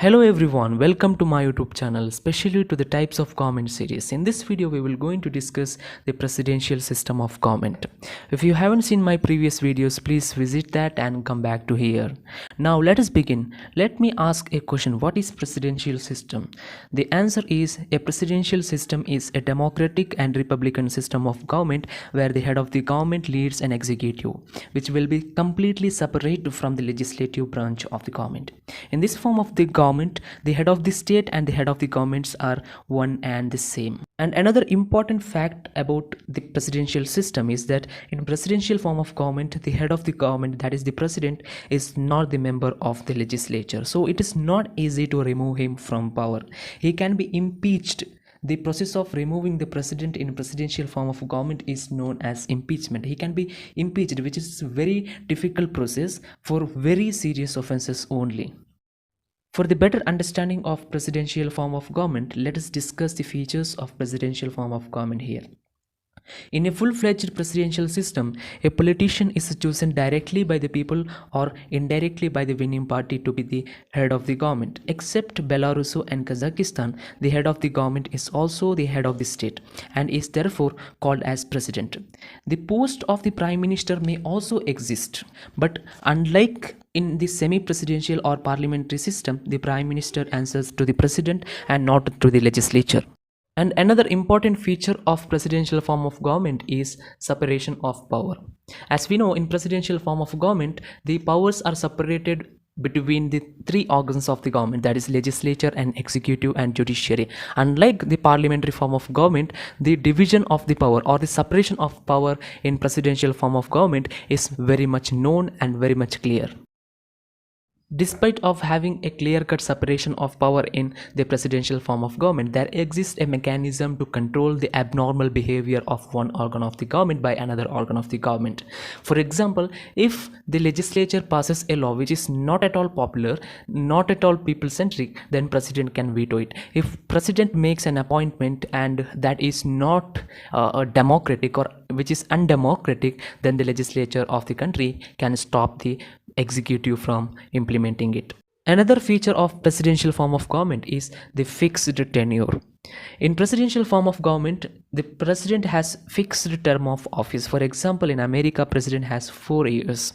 Hello everyone, welcome to my YouTube channel, especially to the types of government series. In this video, we will going to discuss the presidential system of government. If you haven't seen my previous videos, please visit that and come back to here. Now let us begin. Let me ask a question. What is presidential system? The answer is a presidential system is a democratic and republican system of government where the head of the government leads an executive, which will be completely separate from the legislative branch of the government. In this form of the government, the head of the state and the head of the governments are one and the same. And another important fact about the presidential system is that in presidential form of government, the head of the government, that is the president, is not the member of the legislature. So it is not easy to remove him from power. He can be impeached. The process of removing the president in presidential form of government is known as impeachment. He can be impeached, which is a very difficult process for very serious offenses only. For the better understanding of presidential form of government, let us discuss the features of presidential form of government here. In a full-fledged presidential system, a politician is chosen directly by the people or indirectly by the winning party to be the head of the government. Except Belarus and Kazakhstan, the head of the government is also the head of the state and is therefore called as president. The post of the prime minister may also exist, but unlike in the semi-presidential or parliamentary system, the prime minister answers to the president and not to the legislature. And another important feature of presidential form of government is separation of power. As we know, in presidential form of government, the powers are separated between the three organs of the government, that is legislature and executive and judiciary. Unlike the parliamentary form of government, the division of the power or the separation of power in presidential form of government is very much known and very much clear. Despite of having a clear-cut separation of power in the presidential form of government, there exists a mechanism to control the abnormal behavior of one organ of the government by another organ of the government. For example, if the legislature passes a law which is not at all popular, not at all people-centric, then president can veto it. If president makes an appointment and that is not democratic or which is undemocratic, then the legislature of the country can stop the executive from implementing it. Another feature of presidential form of government is the fixed tenure. In presidential form of government, the president has fixed term of office. For example, in America, president has 4 years.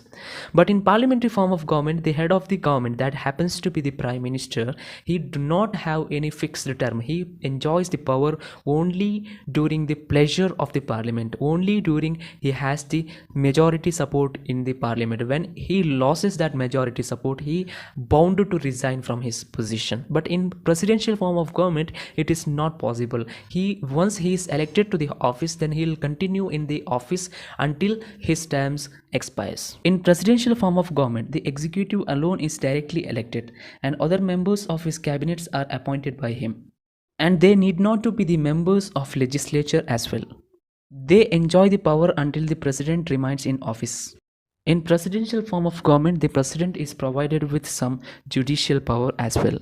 But in parliamentary form of government, the head of the government, that happens to be the prime minister, he do not have any fixed term. He enjoys the power only during the pleasure of the parliament, only during he has the majority support in the parliament. When he loses that majority support, he bound to resign from his position. But in presidential form of government, it is not possible. Once he is elected to the office, then he will continue in the office until his terms expires. In presidential form of government, the executive alone is directly elected and other members of his cabinets are appointed by him, and they need not to be the members of legislature as well. They enjoy the power until the president remains in office. In presidential form of government, the president is provided with some judicial power as well.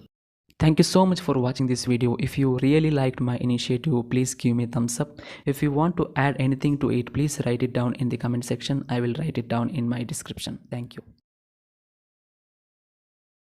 Thank you so much for watching this video. If you really liked my initiative, please give me a thumbs up. If you want to add anything to it, please write it down in the comment section. I will write it down in my description. Thank you.